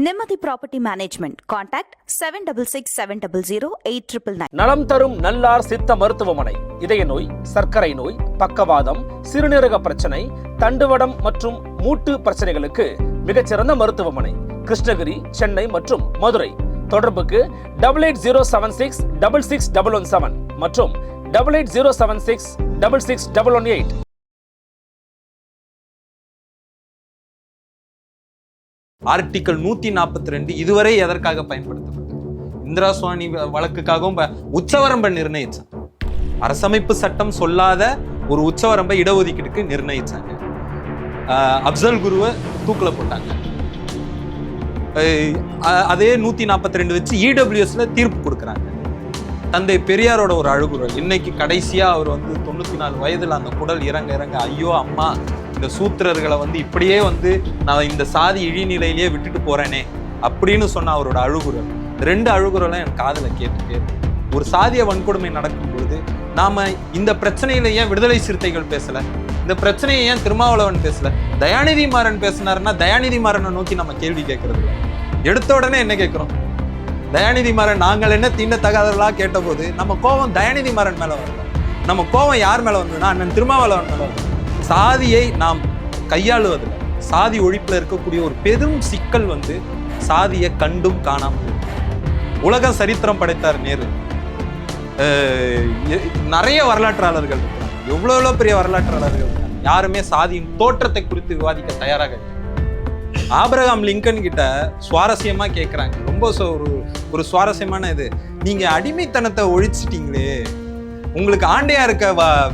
நிம்மதி property management. Contact 7667008999. நலம் தரும் நல்லார் சித்த மருத்துவமனை. இதய நோய், சர்க்கரை நோய், பக்கவாதம், சிறுநீரக பிரச்சனை, தண்டுவடம் மற்றும் மூட்டு பிரச்சனைகளுக்கு மிகச்சிறந்த மருத்துவமனை. கிருஷ்ணகிரி, சென்னை மற்றும் மதுரை. தொடர்புக்கு 8807666117 மற்றும் 8807666118. ஆர்டிகல் 142 இதுவரை எதற்காக பயன்படுத்தப்பட்டது? இந்திரா சுவாமி வழக்குக்காகவும் உச்சவரம்பை நிர்ணயிச்சாங்க. அரசமைப்பு சட்டம் சொல்லாத ஒரு உச்சவரம்பை இடஒதுக்கீடுக்கு நிர்ணயிச்சாங்க. அப்சல் குருவை தூக்கில போட்டாங்க. அதே 142 வச்சு இடபிள்யூஎஸ்ல தீர்ப்பு கொடுக்குறாங்க. தந்தை பெரியாரோட ஒரு அழுகுறல். இன்னைக்கு கடைசியா அவர் 94 வயதுல அந்த குடல் இறங்க இறங்க ஐயோ அம்மா, இந்த சூத்திரர்களை இப்படியே நான் இந்த சாதி இழிநிலையிலேயே விட்டுட்டு போறேனே அப்படின்னு சொன்ன அவரோட அழுகுறல். 2 அழுகுறலும் என் காதுல கேட்டுட்டே. ஒரு சாதிய வன்கொடுமை நடக்கும் பொழுது நாம இந்த பிரச்சனையில ஏன் விடுதலை சிறுத்தைகள் பேசல? இந்த பிரச்சனையை ஏன் திருமாவளவன் பேசல? தயாநிதி மாறன் பேசினாருன்னா தயாநிதி மாறனை நோக்கி நம்ம கேள்வி கேட்கறது இல்லை. எடுத்த உடனே என்ன கேட்கிறோம்? தயாநிதி மாறன் நாங்கள் என்ன தீண்டத்தகாதவர்களா கேட்ட போது நம்ம கோபம் தயாநிதி மாறன் மேல வரல. நம்ம கோபம் யார் மேல வந்ததுன்னா அண்ணன் திருமாவளவன் மேல வந்து. சாதியை நாம் கையாளுவதில் சாதி ஒழிப்புல இருக்கக்கூடிய ஒரு பெரும் சிக்கல் சாதியை கண்டும் காணாமல். உலக சரித்திரம் படைத்தார் நேரு. நிறைய வரலாற்றாளர்கள் இருக்கிறாங்க, எவ்வளோ பெரிய வரலாற்றாளர்கள் இருக்காங்க. யாருமே சாதியின் தோற்றத்தை குறித்து விவாதிக்க தயாராக இல்லை. ஆபிரகாம் லிங்கன் கிட்ட சுவாரஸ்யமா கேட்கிறாங்க, ரொம்ப ஒரு சுவாரஸ்யமான இது, நீங்க அடிமைத்தனத்தை ஒழிச்சிட்டீங்களே, உங்களுக்கு ஆண்டையா இருக்க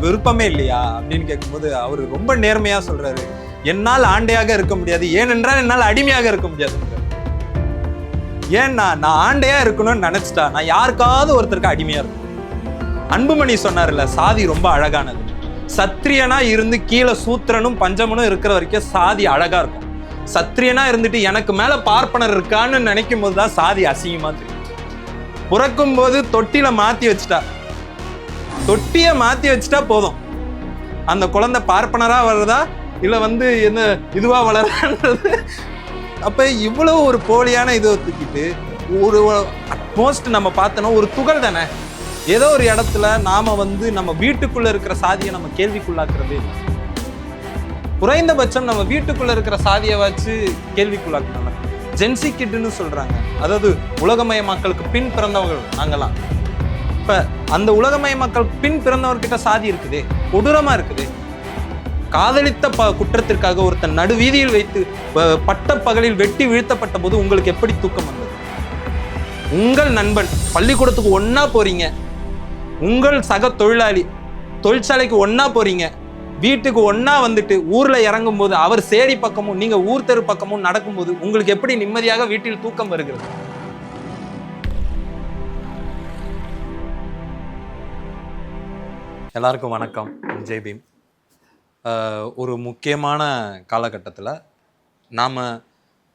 விருப்பமே இல்லையா அப்படின்னு கேட்கும்போது அவர் ரொம்ப நேர்மையா சொல்றாரு, என்னால் ஆண்டையாக இருக்க முடியாது, ஏனென்றால் என்னால் அடிமையாக இருக்க முடியாது. ஏன்னா நான் ஆண்டையா இருக்கணும்னு நினைச்சிட்டா நான் யாருக்காவது ஒருத்தருக்கு அடிமையா இருக்கும். அன்புமணி சொன்னார்ல, சாதி ரொம்ப அழகானது. சத்திரியனா இருந்து கீழே சூத்திரனும் பஞ்சமனும் இருக்கிற வரைக்கும் சாதி அழகா இருக்கும். சத்திரியனா இருந்துட்டு எனக்கு மேல பார்ப்பனர் இருக்கான்னு நினைக்கும் போதுதான் சாதி அசிங்கமா தெரியும். பிறக்கும் போது தொட்டில மாத்தி வச்சுட்டா, தொட்டிய மாத்தி வச்சுட்டா போதும், அந்த குழந்தை பார்ப்பனரா வர்றதா இல்ல என்ன இதுவா வளர்றது. அப்ப இவ்வளவு ஒரு போலியான இதை தூக்கிட்டு ஒரு அட்மோஸ்ட் நம்ம பார்த்தோன்னா ஒரு துகள் தானே. ஏதோ ஒரு இடத்துல நாம நம்ம வீட்டுக்குள்ள இருக்கிற சாதியை நம்ம கேள்விக்குள்ளாக்குறதே இல்லை. குறைந்தபட்சம் நம்ம வீட்டுக்குள்ள இருக்கிற சாதியை வச்சு கேள்விக்குள்ளாக்குறாங்க. ஜென்சி கிட்னு சொல்றாங்க, அதாவது உலகமய மக்களுக்கு பின் பிறந்தவர்கள் நாங்கெல்லாம். இப்ப அந்த உலகமய மக்களுக்கு பின் பிறந்தவர்கிட்ட சாதி இருக்குதே, கொடூரமா இருக்குது. காதலித்த குற்றத்திற்காக ஒருத்தன் நடுவீதியில் வைத்து பட்ட பகலில் வெட்டி வீழ்த்தப்பட்ட போது உங்களுக்கு எப்படி தூக்கம் வந்தது? உங்கள் நண்பன் பள்ளிக்கூடத்துக்கு ஒன்னா போறீங்க, உங்கள் சக தொழிலாளி தொழிற்சாலைக்கு ஒன்னா போறீங்க, வீட்டுக்கு ஒன்னா வந்துட்டு ஊர்ல இறங்கும் போது அவர் சேரி பக்கமும் நீங்க ஊர் தெரு பக்கமும் நடக்கும்போது உங்களுக்கு எப்படி நிம்மதியாக வீட்டில் தூக்கம் வருகிறது? எல்லாருக்கும் வணக்கம், ஜெய் பீம். ஒரு முக்கியமான காலகட்டத்தில் நாம்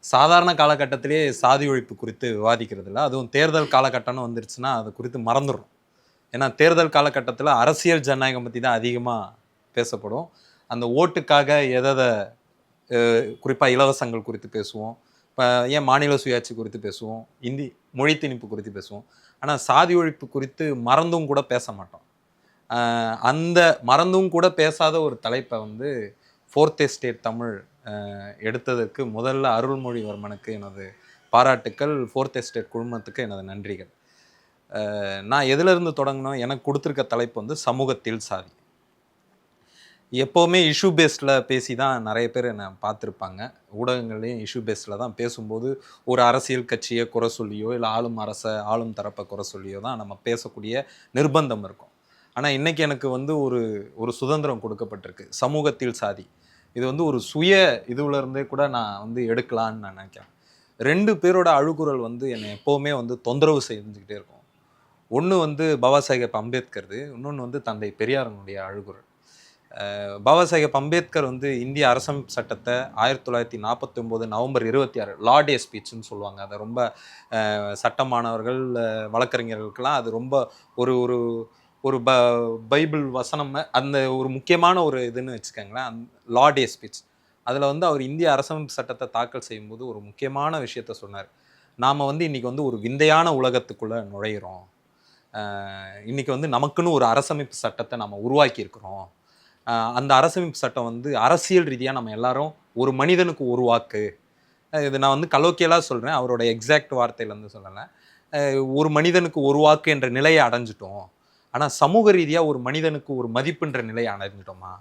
சாதாரண காலகட்டத்திலே சாதி ஒழிப்பு குறித்து விவாதிக்கிறது இல்லை. அதுவும் தேர்தல் காலகட்டம்னு வந்துருச்சுன்னா அது குறித்து மறந்துடும். ஏன்னா தேர்தல் காலகட்டத்தில் அரசியல் ஜனநாயகம் பற்றி தான் அதிகமாக பேசப்படும். அந்த ஓட்டுக்காக எதை குறிப்பாக இலவசங்கள் குறித்து பேசுவோம், இப்போ ஏன் மாநில சுயாட்சி குறித்து பேசுவோம், இந்தி மொழி திணிப்பு குறித்து பேசுவோம். ஆனால் சாதி ஒழிப்பு குறித்து மறந்தும் கூட பேச மாட்டோம். அந்த மறந்தும் கூட பேசாத ஒரு தலைப்பை 4th எஸ்டேட் தமிழ் எடுத்ததற்கு முதல்ல அருள்மொழிவர்மனுக்கு எனது பாராட்டுக்கள், 4th எஸ்டேட் குழுமத்துக்கு எனது நன்றிகள். நான் எதிலிருந்து தொடங்கணும், எனக்கு கொடுத்துருக்க தலைப்பு சமூகத்தில் சாதி. எப்போவுமே இஷ்யூ பேஸ்டில் பேசி தான் நிறைய பேர் என்னை பார்த்துருப்பாங்க. ஊடகங்கள்லேயும் இஷ்யூ பேஸ்டில் தான் பேசும்போது ஒரு அரசியல் கட்சியை குறை சொல்லியோ இல்லை ஆளும் தரப்பை குறை சொல்லியோ தான் நம்ம பேசக்கூடிய நிர்பந்தம் இருக்கும். ஆனால் இன்றைக்கி எனக்கு ஒரு சுதந்திரம் கொடுக்கப்பட்டிருக்கு. சமூகத்தில் சாதி இது ஒரு சுய இதுலேருந்தே கூட நான் எடுக்கலான்னு நான் நினைக்கிறேன். 2 பேரோட அழுகுறல் என்னை எப்போவுமே தொந்தரவு செஞ்சுக்கிட்டே இருக்கும். ஒன்று பாபா சாஹேப் அம்பேத்கர்து, இன்னொன்று தந்தை பெரியாரனுடைய அழுகுறல். பாபா சாஹேப் அம்பேத்கர் இந்திய அரசமைப்பு சட்டத்தை 1949 நவம்பர் 26 லார்டே ஸ்பீச்னு சொல்லுவாங்க. அதை ரொம்ப சட்டமானவர்கள் வழக்கறிஞர்களுக்கெல்லாம் அது ரொம்ப ஒரு ஒரு பைபிள் வசனம், அந்த ஒரு முக்கியமான ஒரு இதுன்னு வச்சுக்கோங்களேன். லார்டே ஸ்பீச் அதில் வந்து அவர் இந்திய அரசமைப்பு சட்டத்தை தாக்கல் செய்யும்போது ஒரு முக்கியமான விஷயத்த சொன்னார். நாம் வந்து இன்னைக்கு வந்து ஒரு விந்தையான உலகத்துக்குள்ளே நுழையிறோம். இன்னைக்கு வந்து நமக்குன்னு ஒரு அரசமைப்பு சட்டத்தை நம்ம உருவாக்கி இருக்கிறோம். அந்த அரசமைப்பு சட்டம் வந்து அரசியல் ரீதியாக நம்ம எல்லாரும் ஒரு மனிதனுக்கு ஒரு வாக்கு, இது நான் வந்து கலோக்கியலாக சொல்கிறேன், அவரோட எக்ஸாக்ட் வார்த்தையிலேருந்து சொல்லலை, ஒரு மனிதனுக்கு ஒரு வாக்கு என்ற நிலையை அடைஞ்சிட்டோம். ஆனால் சமூக ரீதியாக ஒரு மனிதனுக்கு ஒரு மதிப்புன்ற நிலையை அடைஞ்சிட்டோமா?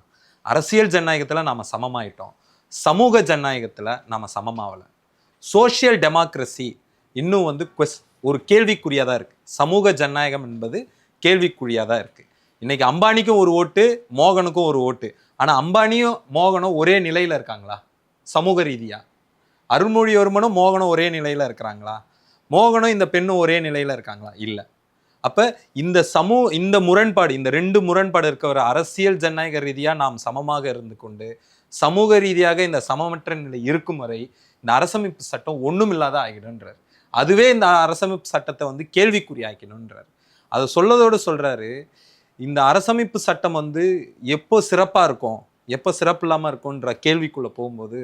அரசியல் ஜனநாயகத்தில் நாம் சமமாயிட்டோம், சமூக ஜனநாயகத்தில் நாம் சமமாகலை. சோஷியல் டெமோக்ரஸி இன்னும் வந்து ஒரு கேள்விக்குறியாக தான் இருக்குது. சமூக ஜனநாயகம் என்பது கேள்விக்குறியாக தான் இருக்குது. இன்னைக்கு அம்பானிக்கும் ஒரு ஓட்டு, மோகனுக்கும் ஒரு ஓட்டு. ஆனால் அம்பானியும் மோகனும் ஒரே நிலையில் இருக்காங்களா சமூக ரீதியாக? அருள்மொழிவர்மனும் மோகனும் ஒரே நிலையில் இருக்கிறாங்களா? மோகனும் இந்த பெண்ணும் ஒரே நிலையில் இருக்காங்களா? இல்லை. அப்போ இந்த முரண்பாடு, இந்த ரெண்டு முரண்பாடு இருக்க ஒரு அரசியல் ஜனநாயக ரீதியாக நாம் சமமாக இருந்து கொண்டு சமூக ரீதியாக இந்த சமமற்ற நிலை இருக்கும் வரை இந்த அரசமைப்பு சட்டம் ஒன்றும் இல்லாத ஆகிடுன்றார். அதுவே இந்த அரசமைப்பு சட்டத்தை வந்து கேள்விக்குறி ஆக்கணுன்றார். அதை சொல்லதோடு சொல்றாரு, இந்த அரசமைப்பு சட்டம் வந்து எப்போ சிறப்பாக இருக்கும், எப்போ சிறப்பு இல்லாமல் இருக்கும்ன்ற கேள்விக்குள்ளே போகும்போது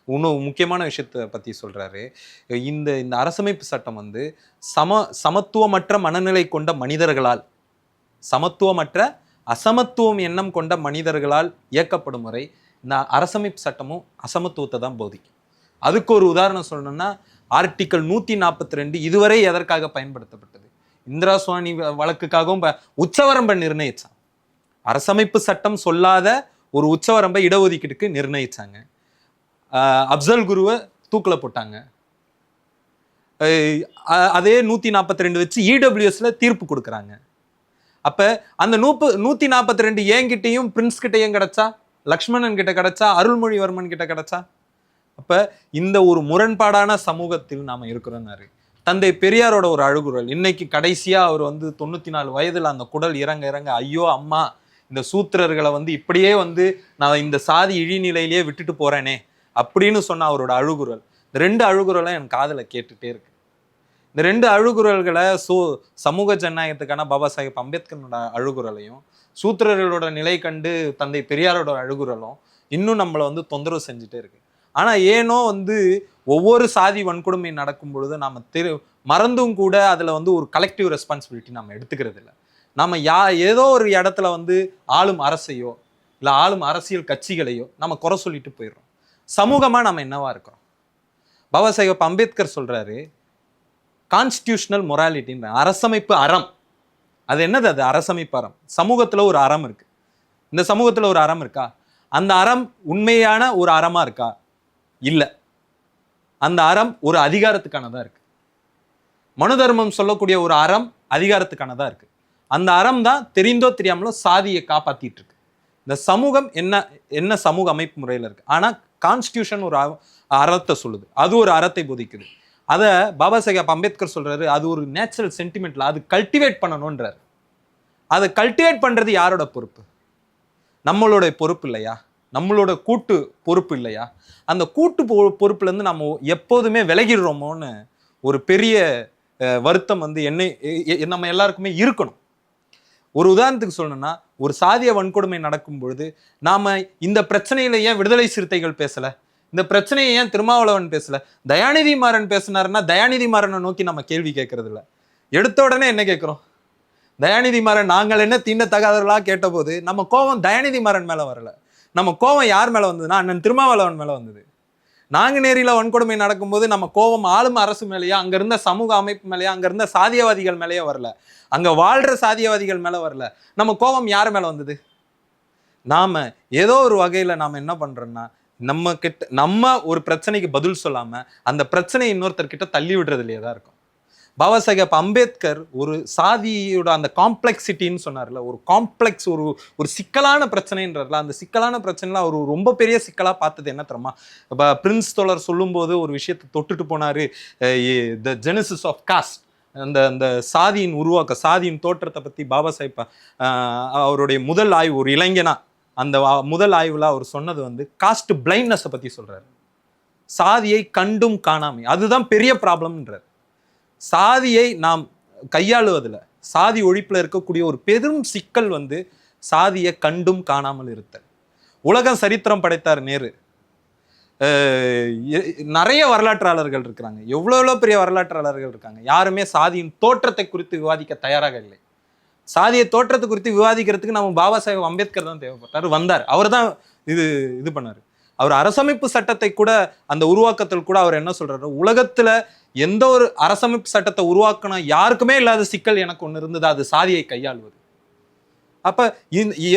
இன்னும் முக்கியமான விஷயத்தை பற்றி சொல்கிறாரு. இந்த அரசமைப்பு சட்டம் வந்து சமத்துவமற்ற மனநிலை கொண்ட மனிதர்களால், சமத்துவமற்ற அசமத்துவம் எண்ணம் கொண்ட மனிதர்களால் இயக்கப்படும் முறை இந்த அரசமைப்பு சட்டமும் அசமத்துவத்தை தான் போதிக்கும். அதுக்கு ஒரு உதாரணம் சொல்லணும்னா, ஆர்டிக்கல் 142 இதுவரை எதற்காக பயன்படுத்தப்பட்டது? இந்திரா சுவாமி வழக்குக்காகவும் உச்சவரம்பை நிர்ணயிச்சான். அரசமைப்பு சட்டம் சொல்லாத ஒரு உச்சவரம்பை இடஒதுக்கீட்டுக்கு நிர்ணயிச்சாங்க. அப்சல் குருவை தூக்கில் போட்டாங்க. அதே 142 வச்சு இடபிள்யூஎஸ்ல தீர்ப்பு கொடுக்குறாங்க. அப்ப அந்த 142 என்கிட்டையும் பிரின்ஸ் கிட்டையும் கிடைச்சா, லக்ஷ்மணன் கிட்ட கிடைச்சா, அருள்மொழிவர்மன் கிட்ட கிடைச்சா? அப்ப இந்த ஒரு முரண்பாடான சமூகத்தில் நாம இருக்கிறோம்னாரு. தந்தை பெரியாரோட ஒரு அழுகுரல், இன்னைக்கு கடைசியா அவர் வந்து 94 வயதுல அந்த குடல் இறங்க இறங்க, ஐயோ அம்மா, இந்த சூத்திரர்களை வந்து இப்படியே வந்து நான் இந்த சாதி இழிநிலையிலேயே விட்டுட்டு போறேனே அப்படின்னு சொன்ன அவரோட அழுகுரல். இந்த ரெண்டு அழுகுரலும் என் காதுல கேட்டுட்டே இருக்கு. இந்த ரெண்டு அழுகுரல்களை சமூக ஜனநாயகத்துக்கான பாபா சாஹேப் அம்பேத்கரோட அழுகுரலையும், சூத்திரர்களோட நிலை கண்டு தந்தை பெரியாரோட அழுகுரலும் இன்னும் நம்மளை வந்து தொந்தரவு செஞ்சுட்டே இருக்கு. ஆனா ஏனோ வந்து ஒவ்வொரு சாதி வன்கொடுமை நடக்கும் பொழுது நாம மறந்தும் கூட அதுல வந்து ஒரு கலெக்டிவ் ரெஸ்பான்சிபிலிட்டி நம்ம எடுத்துக்கிறது இல்லை. நம்ம ஏதோ ஒரு இடத்துல வந்து ஆளும் அரசையோ இல்ல ஆளும் அரசியல் கட்சிகளையோ நம்ம குறை சொல்லிட்டு போயிடுறோம். சமூகமா நம்ம என்னவா இருக்கிறோம்? பாபா சாஹேப் அம்பேத்கர் சொல்றாரு, கான்ஸ்டிடியூஷனல் மொராலிட்டின்னு, அரசமைப்பு அறம். அது என்னது? அது அரசமைப்பு அறம். சமூகத்துல ஒரு அறம் இருக்கு. இந்த சமூகத்துல ஒரு அறம் இருக்கா? அந்த அறம் உண்மையான ஒரு அறமா இருக்கா? இல்ல. அந்த அறம் ஒரு அதிகாரத்துக்கானதா இருக்கு. மனு தர்மம் சொல்லக்கூடிய ஒரு அறம் அதிகாரத்துக்கானதா இருக்கு. அந்த அறம் தான் தெரிந்தோ தெரியாமலோ சாதியை காப்பாத்திட்டு இருக்கு. இந்த சமூகம் என்ன சமூக அமைப்பு முறையில் இருக்கு. ஆனா கான்ஸ்டிடியூஷன் ஒரு அறத்தை சொல்லுது, அது ஒரு அறத்தை போதிக்குது. அதை பாபா சாஹேப் அம்பேத்கர் சொல்றாரு, அது ஒரு நேச்சுரல் சென்டிமெண்ட்ல அது கல்டிவேட் பண்ணணும்ன்றாரு. அதை கல்டிவேட் பண்றது யாரோட பொறுப்பு? நம்மளோட பொறுப்பு இல்லையா? நம்மளோட கூட்டு பொறுப்பு இல்லையா? அந்த கூட்டு பொறுப்புல இருந்து நம்ம எப்போதுமே விலகிடுறோமோன்னு ஒரு பெரிய வருத்தம் வந்து நம்ம எல்லாருக்குமே இருக்கணும். ஒரு உதாரணத்துக்கு சொல்லணும்னா, ஒரு சாதிய வன்கொடுமை நடக்கும் பொழுது நாம இந்த பிரச்சனையில ஏன் விடுதலை சிறுத்தைகள் பேசல, இந்த பிரச்சனையை ஏன் திருமாவளவன் பேசல, தயாநிதி மாறன் பேசினாருன்னா தயாநிதி மாறனை நோக்கி நம்ம கேள்வி கேட்கறது இல்லை. எடுத்த உடனே என்ன கேட்கிறோம்? தயாநிதி மாறன் நாங்கள் என்ன தீண்டத்தகாதவர்களா கேட்ட போது நம்ம கோபம் தயாநிதி மாறன் மேல வரல. நம்ம கோபம் யார் மேல வந்ததுன்னா அண்ணன் திருமாவளவன் மேல வந்தது. நாங்குநேரியில வன்கொடுமை நடக்கும்போது நம்ம கோபம் ஆளும் அரசு மேலேயோ, அங்க இருந்த சமூக அமைப்பு மேலேயோ, அங்க இருந்த சாதியவாதிகள் மேலேயோ வரல. அங்க வாழ்ற சாதியவாதிகள் மேல வரல. நம்ம கோபம் யார் மேல வந்தது? நாம ஏதோ ஒரு வகையில நாம என்ன பண்றோம்னா, நம்ம ஒரு பிரச்சனைக்கு பதில் சொல்லாம அந்த பிரச்சனையை இன்னொருத்தர் கிட்ட தள்ளி விடுறதுலயே தான் இருக்கும். பாபா சாஹேப் அம்பேத்கர் ஒரு சாதியோட அந்த காம்ப்ளெக்சிட்டின்னு சொன்னார்ல, ஒரு காம்ப்ளெக்ஸ், ஒரு சிக்கலான பிரச்சனைன்றதுல, அந்த சிக்கலான பிரச்சனைல அவர் ரொம்ப பெரிய சிக்கலா பார்த்தது என்ன தெரியுமா? பிரின்ஸ் தோழர் சொல்லும்போது ஒரு விஷயத்தை தொட்டுட்டு போனாரு, த ஜெனசிஸ் ஆஃப் காஸ்ட், அந்த சாதியின் உருவாக்க, சாதியின் தோற்றத்தை பத்தி பாபா சாஹேப் அவருடைய முதல் ஆய்வு, ஒரு இளைஞனா அந்த முதல் ஆய்வுல அவர் சொன்னது வந்து காஸ்ட் பிளைண்ட்னஸை பத்தி சொல்றாரு. சாதியை கண்டும் காணாமை, அதுதான் பெரிய ப்ராப்ளம்ன்றார். சாதியை நாம் கையாளுவதில், சாதி ஒழிப்புல இருக்கக்கூடிய ஒரு பெரும் சிக்கல் வந்து சாதியை கண்டும் காணாமல் இருத்தல். உலகம் சரித்திரம் படைத்தார் நேரு. நிறைய வரலாற்றாளர்கள் இருக்கிறாங்க, எவ்வளோ பெரிய வரலாற்றாளர்கள் இருக்காங்க, யாருமே சாதியின் தோற்றத்தை குறித்து விவாதிக்க தயாராக இல்லை. சாதிய தோற்றத்தை குறித்து விவாதிக்கிறதுக்கு நம்ம பாபா சாஹேப் அம்பேத்கர் தான் தேவைப்பட்டார், வந்தார். அவர் தான் இது பண்ணார். அவர் அரசமைப்பு சட்டத்தை கூட அந்த உருவாக்கத்தில் கூட அவர் என்ன சொல்றாரு, உலகத்துல எந்த ஒரு அரசமைப்பு சட்டத்தை உருவாக்கணும் யாருக்குமே இல்லாத சிக்கல் எனக்கு ஒன்று இருந்தது, அது சாதியை கையாளுவது. அப்ப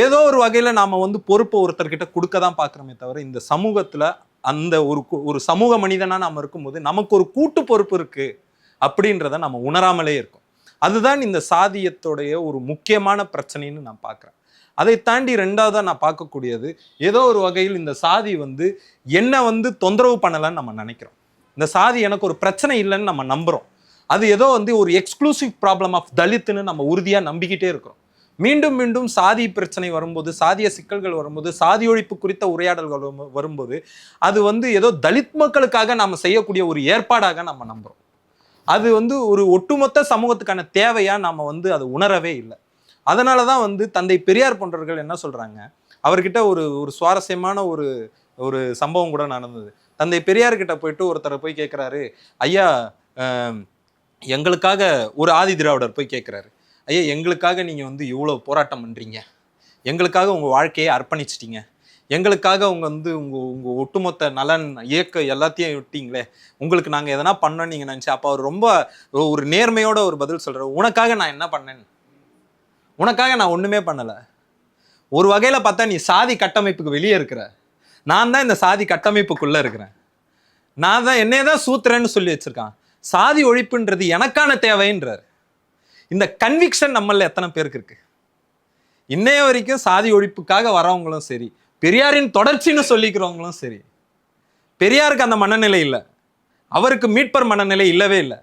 ஏதோ ஒரு வகையில நாம பொறுப்பு ஒருத்தர்கிட்ட கொடுக்க தான் பாக்குறோமே தவிர, இந்த சமூகத்துல அந்த ஒரு சமூக மனிதனா நாம இருக்கும்போது நமக்கு ஒரு கூட்டு பொறுப்பு இருக்கு அப்படின்றத நம்ம உணராமலே இருக்கும். அதுதான் இந்த சாதியத்துடைய ஒரு முக்கியமான பிரச்சனைன்னு நான் பார்க்குறேன். அதை தாண்டி ரெண்டாவதா நான் பார்க்கக்கூடியது, ஏதோ ஒரு வகையில் இந்த சாதி என்ன தொந்தரவு பண்ணலைன்னு நம்ம நினைக்கிறோம். இந்த சாதி எனக்கு ஒரு பிரச்சனை இல்லைன்னு நம்ம நம்புறோம். அது ஏதோ ஒரு எக்ஸ்க்ளூசிவ் ப்ராப்ளம் ஆஃப் தலித்துன்னு நம்ம உறுதியா நம்பிக்கிட்டே இருக்கிறோம். மீண்டும் மீண்டும் சாதி பிரச்சனை வரும்போது, சாதிய சிக்கல்கள் வரும்போது, சாதி ஒழிப்பு குறித்த உரையாடல்கள் வரும்போது அது ஏதோ தலித் மக்களுக்காக நாம செய்யக்கூடிய ஒரு ஏற்பாடாக நம்ம நம்புறோம். அது ஒரு ஒட்டுமொத்த சமூகத்துக்கான தேவையா நாம அதை உணரவே இல்லை. அதனாலதான் தந்தை பெரியார் போன்றவர்கள் என்ன சொல்றாங்க, அவர்கிட்ட ஒரு சுவாரஸ்யமான ஒரு சம்பவம் கூட நடந்தது. தந்தை பெரியார் கிட்ட போயிட்டு ஒருத்தரை போய் கேட்கிறாரு, ஐயா எங்களுக்காக ஒரு ஆதி திராவிடர் போய் கேட்கிறாரு, ஐயா எங்களுக்காக நீங்க இவ்வளவு போராட்டம் பண்றீங்க, எங்களுக்காக உங்க வாழ்க்கையை அர்ப்பணிச்சிட்டீங்க, எங்களுக்காக உங்க உங்க ஒட்டுமொத்த நலன் இயக்க எல்லாத்தையும் விட்டீங்களே, உங்களுக்கு நாங்க எதனா பண்ணோன்னு நீங்க நினைச்சு. அப்ப அவர் ரொம்ப ஒரு நேர்மையோட ஒரு பதில் சொல்றாரு, உனக்காக நான் என்ன பண்ணேன், உனக்காக நான் ஒண்ணுமே பண்ணல. ஒரு வகையில பார்த்தா நீ சாதி கட்டமைப்புக்கு வெளியே இருக்கிற, நான் தான் இந்த சாதி கட்டமைப்புக்குள்ள இருக்கிறேன், நான் தான் என்னையதான் சூத்திரன்னு சொல்லி வச்சிருக்கான். சாதி ஒழிப்புன்றது எனக்கான தேவைன்றார். இந்த கன்விக்ஷன் நம்மள எத்தனை பேருக்கு இருக்கு? இன்னைய வரைக்கும் சாதி ஒழிப்புக்காக வரவங்களும் சரி, பெரியாரின் தொடர்ச்சின்னு சொல்லிக்கிறவங்களும் சரி, பெரியாருக்கு அந்த மனநிலை இல்லை, அவருக்கு மீட்பர் மனநிலை இல்லவே இல்லை.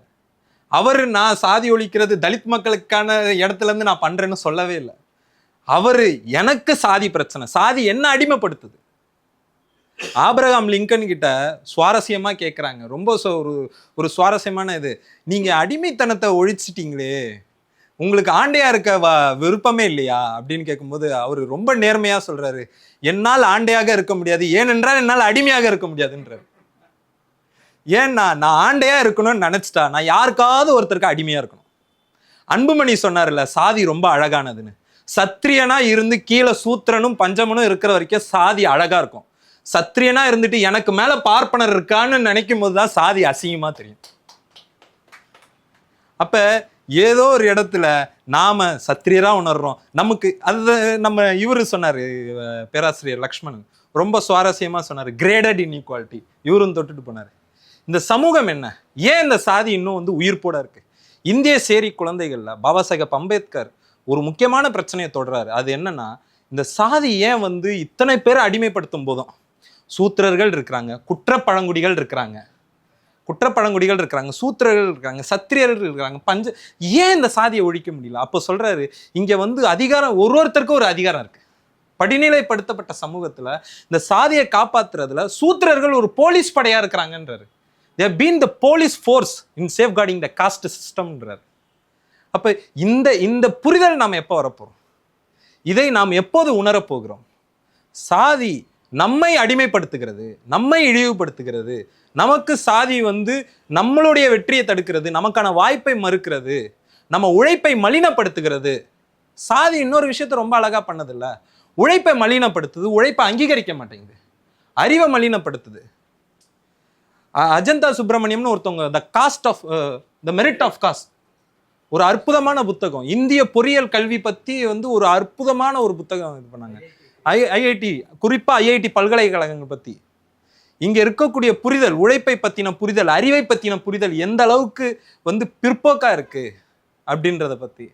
நான் சாதி ஒழிக்கிறது தலித் மக்களுக்கான இடத்துல இருந்து நான் பண்றேன்னு சொல்லவே இல்லை. எனக்கு சாதி பிரச்சனை, சாதி என்ன அடிமைப்படுத்துது. ஆபிரகாம் லிங்கன் கிட்ட சுவாரஸ்யமா கேட்கிறாங்க, ரொம்ப ஒரு சுவாரஸ்யமான இது, நீங்க அடிமைத்தனத்தை ஒழிச்சிட்டீங்களே, உங்களுக்கு ஆண்டையா இருக்க விருப்பமே இல்லையா அப்படின்னு கேட்கும்போது அவர் ரொம்ப நேர்மையா சொல்றாரு, என்னால் ஆண்டையாக இருக்க முடியாது, ஏனென்றால் என்னால் அடிமையாக இருக்க முடியாதுன்றாரு. ஏன்னா நான் ஆண்டையா இருக்கணும்னு நினைச்சிட்டா நான் யாருக்காவது ஒருத்தருக்கு அடிமையா இருக்கணும். அன்புமணி சொன்னார்ல, சாதி ரொம்ப அழகானதுன்னு. சத்திரியனா இருந்து கீழே சூத்திரனும் பஞ்சமனும் இருக்கிற வரைக்கும் சாதி அழகா இருக்கும். சத்திரியனா இருந்துட்டு எனக்கு மேல பார்ப்பனர் இருக்கான்னு நினைக்கும் போதுதான் சாதி அசிங்கமா தெரியும். அப்ப ஏதோ ஒரு இடத்துல நாம சத்திரியரா உணர்றோம். நமக்கு அது நம்ம இவரு சொன்னாரு, பேராசிரியர் லக்ஷ்மணன் ரொம்ப சுவாரஸ்யமா சொன்னாரு, கிரேடட் இன்இக்வாலிட்டி. இவரும் தொட்டுட்டு போனாரு. இந்த சமூகம் என்ன, ஏன் இந்த சாதி இன்னும் உயிர்ப்போட இருக்கு? இந்திய சேரி குழந்தைகள்ல பாபா சாஹேப் அம்பேத்கர் ஒரு முக்கியமான பிரச்சனையை தொடர்றாரு. அது என்னன்னா, இந்த சாதி ஏன் இத்தனை பேரை அடிமைப்படுத்தும் போதும் சூத்திரர்கள் இருக்கிறாங்க, குற்றப்பழங்குடிகள் இருக்கிறாங்க, சூத்திரர்கள் இருக்காங்க, சத்திரியர்கள் இருக்காங்க, ஏன் இந்த சாதியை ஒழிக்க முடியல? அப்போ சொல்றாரு, இங்க அதிகாரம் ஒருத்தருக்கும் ஒரு அதிகாரம் இருக்கு. படிநிலைப்படுத்தப்பட்ட சமூகத்துல இந்த சாதியை காப்பாத்துறதுல சூத்திரர்கள் ஒரு போலீஸ் படையா இருக்கிறாங்கன்றாரு. They have been the police force in safeguarding the caste systemன்றாரு. அப்ப இந்த புரிதல் நாம் எப்போ வரப்போறோம்? இதை நாம் எப்போது உணரப்போகிறோம்? சாதி நம்மை அடிமைப்படுத்துகிறது, நம்மை இழிவுபடுத்துகிறது, நமக்கு சாதி நம்மளுடைய வெற்றியை தடுக்கிறது, நமக்கான வாய்ப்பை மறுக்கிறது, நம்ம உழைப்பை மலினப்படுத்துகிறது. சாதி இன்னொரு விஷயத்த ரொம்ப அழகா பண்ணதில்ல, உழைப்பை மலினப்படுத்துது, உழைப்பை அங்கீகரிக்க மாட்டேங்குது, அறிவை மலினப்படுத்துது. அஜந்தா சுப்பிரமணியம்னு ஒருத்தவங்க த மெரிட் ஆஃப் காஸ்ட் ஒரு அற்புதமான புத்தகம், இந்திய பொறியியல் கல்வி பத்தி ஒரு அற்புதமான ஒரு புத்தகம் இது பண்ணாங்க. ஐஐடி, குறிப்பா ஐஐடி பல்கலைக்கழகங்கள் பத்தி இங்க இருக்கக்கூடிய புரிதல், உழைப்பை பத்தின புரிதல், அறிவை பத்தின புரிதல் எந்த அளவுக்கு பிற்போக்கா இருக்கு அப்படின்றத பத்தி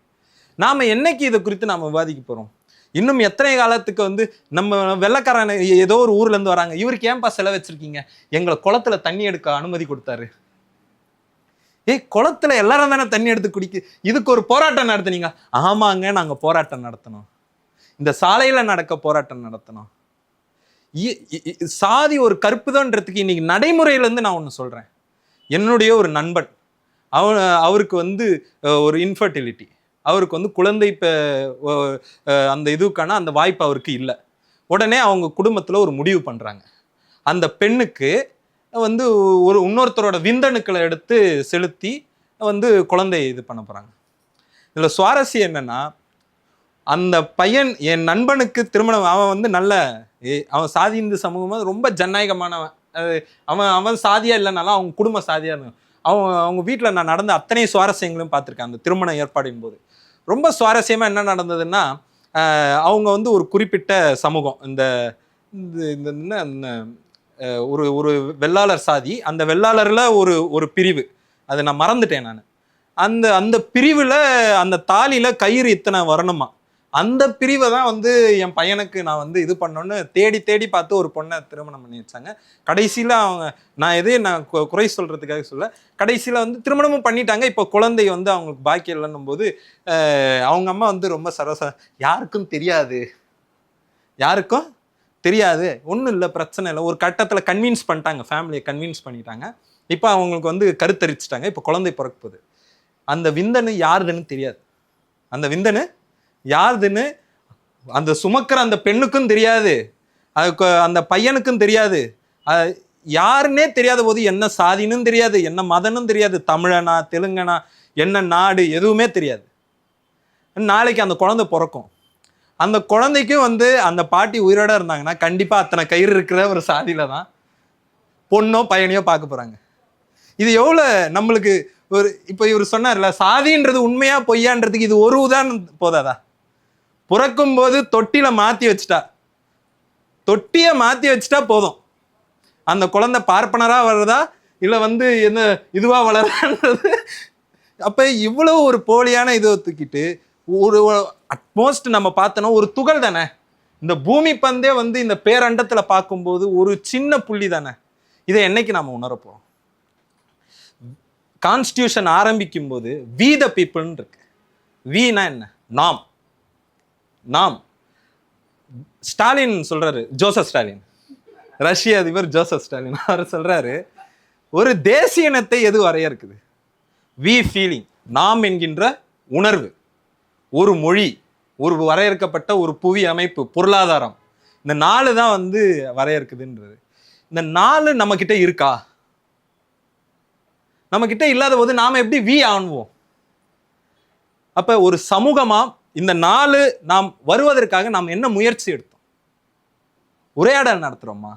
நாம என்னைக்கு இதை குறித்து நாம விவாதிக்க போறோம்? இன்னும் எத்தனை காலத்துக்கு நம்ம வெள்ளக்காரன் ஏதோ ஒரு ஊர்ல இருந்து வராங்க, இவருக்கு ஏன்பா செலவு வச்சிருக்கீங்க, எங்களை குளத்துல தண்ணி எடுக்க அனுமதி கொடுத்தாரு. குளத்துல எல்லாரும் தானே தண்ணி எடுத்து குடிக்க, இதுக்கு ஒரு போராட்டம் நடத்துனீங்க. ஆமாங்க, நாங்க போராட்டம் நடத்தணும், இந்த சாலையில நடக்க போராட்டம் நடத்தணும். சாதி ஒரு கற்புதன்றதுக்கு இன்னைக்கு நடைமுறையில நான் ஒண்ணு சொல்றேன். என்னுடைய ஒரு நண்பன், அவருக்கு ஒரு இன்ஃபர்டிலிட்டி, அவருக்கு குழந்தை அந்த இதுக்கான அந்த வாய்ப்பு அவருக்கு இல்லை. உடனே அவங்க குடும்பத்துல ஒரு முடிவு பண்றாங்க, அந்த பெண்ணுக்கு வந்து ஒரு இன்னொருத்தரோட விந்தணுக்களை எடுத்து செலுத்தி வந்து குழந்தையை இது பண்ண போறாங்க. இதுல சுவாரஸ்யம் என்னன்னா, அந்த பையன் என் நண்பனுக்கு திருமணம், அவன் வந்து நல்ல அவன் சாதி இந்து சமூகமாக ரொம்ப ஜனநாயகமானவன். அவன் அவன் சாதியா இல்லைனாலும் அவங்க குடும்ப சாதியா இருந்தான். அவங்க வீட்டில் நான் நடந்த அத்தனை சுவாரஸ்யங்களும் பார்த்துருக்கேன். அந்த திருமண ஏற்பாடின் போது ரொம்ப சுவாரஸ்யமா என்ன நடந்ததுன்னா, அவங்க வந்து ஒரு குறிப்பிட்ட சமூகம், இந்த ஒரு ஒரு வெள்ளாளர் சாதி, அந்த வெள்ளாளர்ல ஒரு ஒரு பிரிவு, அதை நான் மறந்துட்டேன் நான். அந்த அந்த பிரிவுல அந்த தாலியில கயிறு இத்தனை வரணுமா, அந்த பிரிவை தான் வந்து என் பையனுக்கு நான் வந்து இது பண்ணோன்னு தேடி தேடி பார்த்து ஒரு பொண்ணை திருமணம் பண்ணி வச்சாங்க. கடைசியில் அவங்க, நான் நான் குறை சொல்றதுக்காக சொல்ல, கடைசியில் வந்து திருமணமும் பண்ணிட்டாங்க. இப்போ குழந்தை வந்து அவங்களுக்கு பாக்கி இல்லைன்னும் போது அவங்க அம்மா வந்து ரொம்ப யாருக்கும் தெரியாது, யாருக்கும் தெரியாது, ஒன்றும் இல்லை, பிரச்சனை இல்லை. ஒரு கட்டத்தில் கன்வின்ஸ் பண்ணிட்டாங்க, ஃபேமிலியை கன்வின்ஸ் பண்ணிட்டாங்க. இப்போ அவங்களுக்கு வந்து கருத்தரிச்சிட்டாங்க. இப்போ குழந்தை பிறக்க போகுது. அந்த விந்தணு யாருதுன்னு தெரியாது, அந்த விந்தணு யாருதுன்னு அந்த சுமக்கிற அந்த பெண்ணுக்கும் தெரியாது, அதுக்கு அந்த பையனுக்கும் தெரியாது. யாருன்னே தெரியாத போது என்ன சாதினும் தெரியாது, என்ன மதனும் தெரியாது, தமிழனா தெலுங்கனா என்ன நாடு எதுவுமே தெரியாது. நாளைக்கு அந்த குழந்தை பிறக்கும். அந்த குழந்தைக்கும் வந்து அந்த பாட்டி உயிரோட இருந்தாங்கன்னா கண்டிப்பாக அத்தனை கயிறு இருக்கிற ஒரு சாதியில தான் பொண்ணோ பையனையோ பார்க்க போறாங்க. இது எவ்வளோ நம்மளுக்கு ஒரு, இப்போ இவர் சொன்னார்ல, சாதின்றது உண்மையா பொய்யான்றதுக்கு இது ஒரு உதாரணம் போதாதா? பிறக்கும் போது தொட்டில மாத்தி வச்சுட்டா, தொட்டியை மாத்தி வச்சுட்டா போதும், அந்த குழந்தை பார்ப்பனரா வருதா இல்லை வந்து என்ன இதுவா வளர்றது? அப்ப இவ்வளவு ஒரு போலியான இதை தூக்கிட்டு ஒரு அட்மோஸ்ட் நம்ம பார்த்தோன்னா ஒரு துகள் தானே. இந்த பூமி பந்தே வந்து இந்த பேரண்டத்துல பார்க்கும்போது ஒரு சின்ன புள்ளி தானே. இதை என்னைக்கு நாம உணரப்போம்? கான்ஸ்டியூஷன் ஆரம்பிக்கும் போது வி த பீப்புள்னு இருக்கு. வீனா என்ன? நாம். நாம். ஸ்டாலின் சொல்றாரு, ஜோசப் ஸ்டாலின், ரஷ்ய அதிபர் ஜோசப் ஸ்டாலின், அவர் சொல்றாரு, ஒரு தேசிய இனத்தை எது வரைய இருக்குது? வி ஃபீலிங், நாம் என்கின்ற உணர்வு, ஒரு மொழி, ஒரு வரையறுக்கப்பட்ட ஒரு புவி அமைப்பு, பொருளாதாரம், இந்த 4 தான் வந்து வரையறுக்குதுன்றது. இந்த 4 நம்ம கிட்ட இருக்கா? நம்ம கிட்ட இல்லாத போது நாம எப்படி வி ஆணுவோம்? அப்ப ஒரு சமூகமா இந்த 4 நாம் வருவதற்காக நாம் என்ன முயற்சி எடுத்தோம்? உரையாடல் நடத்துறோமா?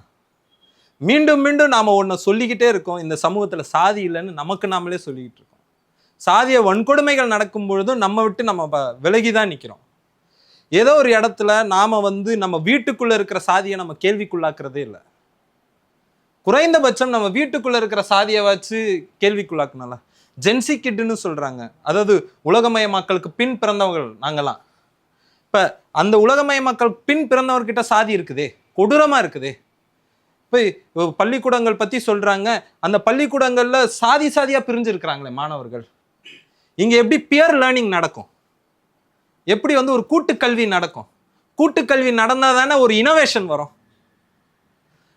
மீண்டும் மீண்டும் நாம ஒன்ன சொல்லிக்கிட்டே இருக்கோம், இந்த சமூகத்துல சாதி இல்லைன்னு நமக்கு நாமளே சொல்லிக்கிட்டு இருக்கோம். சாதிய வன்கொடுமைகள் நடக்கும் பொழுதும் நம்ம விட்டு நம்ம விலகிதான் நிக்கிறோம். ஏதோ ஒரு இடத்துல நாம வந்து நம்ம வீட்டுக்குள்ள இருக்கிற சாதியை நம்ம கேள்விக்குள்ளாக்குறதே இல்லை. குறைந்தபட்சம் நம்ம வீட்டுக்குள்ள இருக்கிற சாதியை வச்சு கேள்விக்குள்ளாக்குனால. ஜென்சி கிட்னு சொல்றாங்க, அதாவது உலகமயமாக்கலுக்கு பின் பிறந்தவர்கள் நாங்கெல்லாம். இப்ப அந்த உலகமயமாக்கல் பின் பிறந்தவர்கிட்ட சாதி இருக்குதே, கொடூரமா இருக்குதே. இப்போ பள்ளிக்கூடங்கள் பத்தி சொல்றாங்க, அந்த பள்ளிக்கூடங்கள்ல சாதி சாதியா பிரிஞ்சு இருக்கிறாங்களே மாணவர்கள். இங்க எப்படி பியர் லேர்னிங் நடக்கும்? எப்படி வந்து ஒரு கூட்டுக்கல்வி நடக்கும்? கூட்டுக்கல்வி நடந்தாதானே ஒரு இனோவேஷன் வரும்.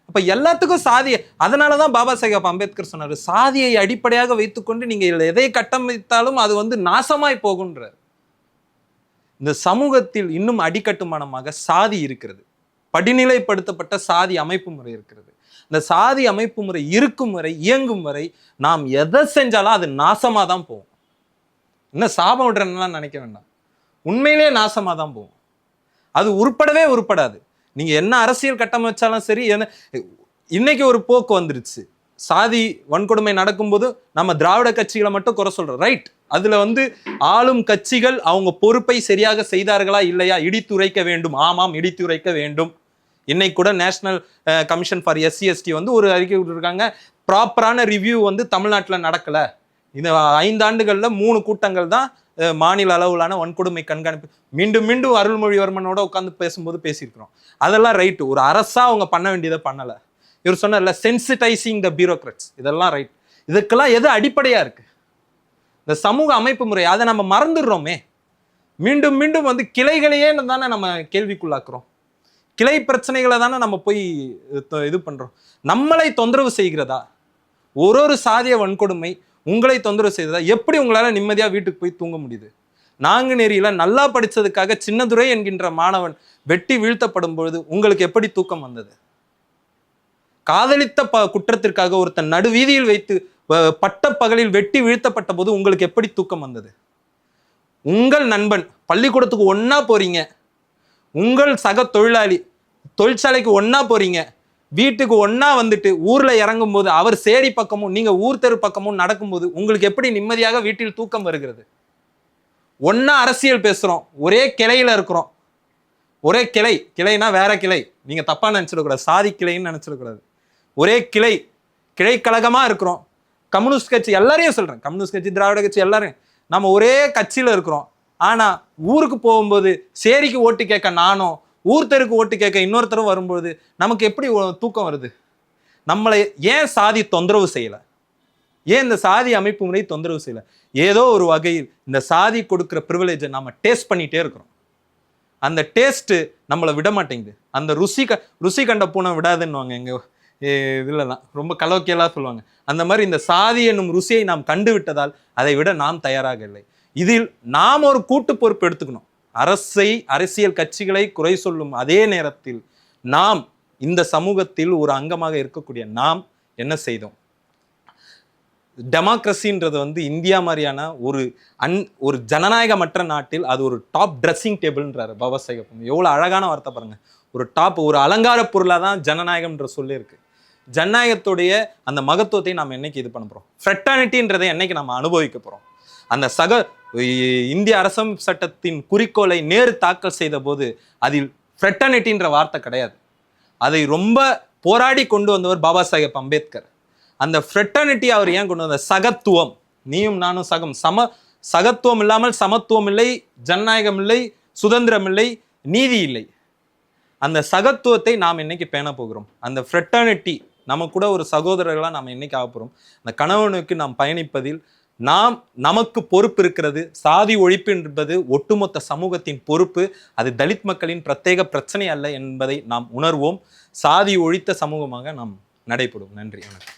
அப்ப எல்லாத்துக்கும் சாதி. அதனாலதான் பாபா சாஹேப் அம்பேத்கர் சொன்னாரு, சாதியை அடிப்படையாக வைத்துக்கொண்டு நீங்க எதை கட்டமைத்தாலும் அது வந்து நாசமாய் போகுன்ற. இந்த சமூகத்தில் இன்னும் அடிக்கட்டுமானமாக சாதி இருக்கிறது, படிநிலைப்படுத்தப்பட்ட சாதி அமைப்பு முறை இருக்கிறது. இந்த சாதி அமைப்பு முறை இருக்கும் வரை, இயங்கும் வரை நாம் எதை செஞ்சாலும் அது நாசமா தான் போகும். இன்னும் சாபம் விடுறேன்னா நினைக்க வேண்டாம், உண்மையிலேயே நாசமா தான் போகும். அது உருப்படவே உருப்படாது. நீங்க என்ன அரசியல் கட்டமைச்சாலும் சரி. இன்னைக்கு ஒரு போக்கு வந்துருச்சு, சாதி வன்கொடுமை நடக்கும்போது நம்ம திராவிட கட்சிகளை மட்டும் குறை சொல்றோம். ரைட், அதுல வந்து ஆளும் கட்சிகள் அவங்க பொறுப்பை சரியாக செய்தார்களா இல்லையா இடித்துரைக்க வேண்டும். ஆமாம், இடித்துரைக்க வேண்டும். இன்னைக்கு கூட நேஷனல் கமிஷன் ஃபார் SC/ST வந்து ஒரு அறிக்கை விட்டுருக்காங்க, ப்ராப்பரான ரிவ்யூ வந்து தமிழ்நாட்டில் நடக்கல. இந்த 5 ஆண்டுகள்ல 3 கூட்டங்கள் தான் மாநில அளவிலான வன்கொடுமை கண்காணிப்பு. மீண்டும் மீண்டும் அருள்மொழிவர்மனோட உட்காந்து பேசும்போது பேசியிருக்கிறோம். அதெல்லாம் ரைட்டு, ஒரு அரசா அவங்க பண்ண வேண்டியதை பண்ணல. இவர் சொன்னார்ல, சென்சிட்டைசிங் த பியூரோக்ராட்ஸ், இதெல்லாம் ரைட். இதுக்கெல்லாம் எது அடிப்படையா இருக்கு? இந்த சமூக அமைப்பு முறை. அதை நம்ம மறந்துடுறோமே. மீண்டும் மீண்டும் வந்து கிளைகளையே தானே நம்ம கேள்விக்குள்ளாக்குறோம். கிளை பிரச்சனைகளை தானே நம்ம போய் இது பண்றோம். நம்மளை தொந்தரவு செய்கிறதா ஒரு சாதிய வன்கொடுமை? உங்களை தொந்தரவு செய்ததா? எப்படி உங்களால நிம்மதியா வீட்டுக்கு போய் தூங்க முடியுது? நாங்குநேரியில நல்லா படிச்சதுக்காக சின்னதுரை என்கின்ற மாணவன் வெட்டி வீழ்த்தப்படும் பொழுது உங்களுக்கு எப்படி தூக்கம் வந்தது? காதலித்த குற்றத்திற்காக ஒருத்தன் நடுவீதியில் வைத்து பட்ட பகலில் வெட்டி வீழ்த்தப்பட்ட போது உங்களுக்கு எப்படி தூக்கம் வந்தது? உங்கள் நண்பன் பள்ளிக்கூடத்துக்கு ஒன்னா போறீங்க, உங்கள் சக தொழிலாளி தொழிற்சாலைக்கு ஒன்னா போறீங்க, வீட்டுக்கு ஒன்னா வந்துட்டு ஊர்ல இறங்கும் போது அவர் சேரி பக்கமும் நீங்க ஊர் தெரு பக்கமும் நடக்கும்போது உங்களுக்கு எப்படி நிம்மதியாக வீட்டில் தூக்கம் வருகிறது? ஒன்னா அரசியல் பேசுறோம், ஒரே கிளையில இருக்கிறோம், ஒரே கிளைனா வேற கிளை, நீங்க தப்பா நினைச்சிடக்கூடாது, சாதி கிளைன்னு நினைச்சிடக்கூடாது. ஒரே கிளை கழகமா இருக்கிறோம். கம்யூனிஸ்ட் கட்சி எல்லாரையும் சொல்றேன், கம்யூனிஸ்ட் கட்சி, திராவிட கட்சி எல்லாரும் நம்ம ஒரே கட்சியில இருக்கிறோம். ஆனா ஊருக்கு போகும்போது சேரிக்கு ஓட்டு கேட்க நானும், ஊர் தெருக்கு ஓட்டு கேட்க இன்னொருத்தரும் வரும்போது நமக்கு எப்படி தூக்கம் வருது? நம்மளை ஏன் சாதி தொந்தரவு செய்யல? ஏன் இந்த சாதி அமைப்பு முறை தொந்தரவு செய்யல? ஏதோ ஒரு வகையில் இந்த சாதி கொடுக்குற ப்ரிவிலேஜை நாம டேஸ்ட் பண்ணிட்டே இருக்கிறோம். அந்த டேஸ்ட் நம்மளை விட மாட்டேங்குது. அந்த ருசி கண்ட பூனை விடாதுன்னுவாங்க எங்க இதுலலாம், ரொம்ப கலோக்கியலா சொல்லுவாங்க. அந்த மாதிரி இந்த சாதி என்னும் ருசியை நாம் கண்டு விட்டதால் அதை விட நாம் தயாராக இல்லை. இதில் நாம் ஒரு கூட்டு பொறுப்பு எடுத்துக்கணும். அரசியல் கட்சிகளை குறை சொல்லும் அதே நேரத்தில் நாம் இந்த சமூகத்தில் ஒரு அங்கமாக இருக்கக்கூடிய நாம் என்ன செய்தோம்? டெமோக்ரஸின்றது வந்து இந்தியா மாதிரியான ஒரு ஜனநாயகமற்ற நாட்டில் அது ஒரு டாப் ட்ரெஸ்ஸிங் டேபிள்ன்றாரு பாபா சாஹேப். எவ்வளவு அழகான வார்த்தை பாருங்க. ஒரு அலங்கார பொருளா தான் ஜனநாயகம்ன்ற சொல்லி இருக்கு. ஜனநாயகத்துடைய அந்த மகத்துவத்தை நாம் என்னைக்கு இது பண்ண போறோம்? ஃப்ரெட்டர்னிட்டின்றதை என்னைக்கு நம்ம அனுபவிக்க போறோம்? அந்த இந்திய அரசமைப்பு சட்டத்தின் குறிக்கோளை நேரு தாக்கல் செய்த போது அதில் ஃப்ரெட்டர்னிட்டின்ற வார்த்தை கிடையாது. அதை ரொம்ப போராடி கொண்டு வந்தவர் பாபா சாஹேப் அம்பேத்கர். அந்த ஃப்ரெட்டர்னிட்டி அவர் ஏன் கொண்டு வந்த? சகத்துவம், நீயும் நானும் சகத்துவம் இல்லாமல் சமத்துவம் இல்லை, ஜனநாயகம் இல்லை, சுதந்திரம் இல்லை, நீதி இல்லை. அந்த சகத்துவத்தை நாம் என்னைக்கு பேண போகிறோம்? அந்த ஃப்ரெட்டர்னிட்டி நம்ம கூட ஒரு சகோதரர்களா நாம் என்னைக்கு ஆக போறோம்? அந்த கணவனுக்கு நாம் பயணிப்பதில் நமக்கு பொறுப்பு இருக்கிறது. சாதி ஒழிப்பு என்பது ஒட்டுமொத்த சமூகத்தின் பொறுப்பு. அது தலித் மக்களின் பிரத்யேக பிரச்சனை அல்ல என்பதை நாம் உணர்வோம். சாதி ஒழித்த சமூகமாக நாம் நடைபெறும். நன்றி, வணக்கம்.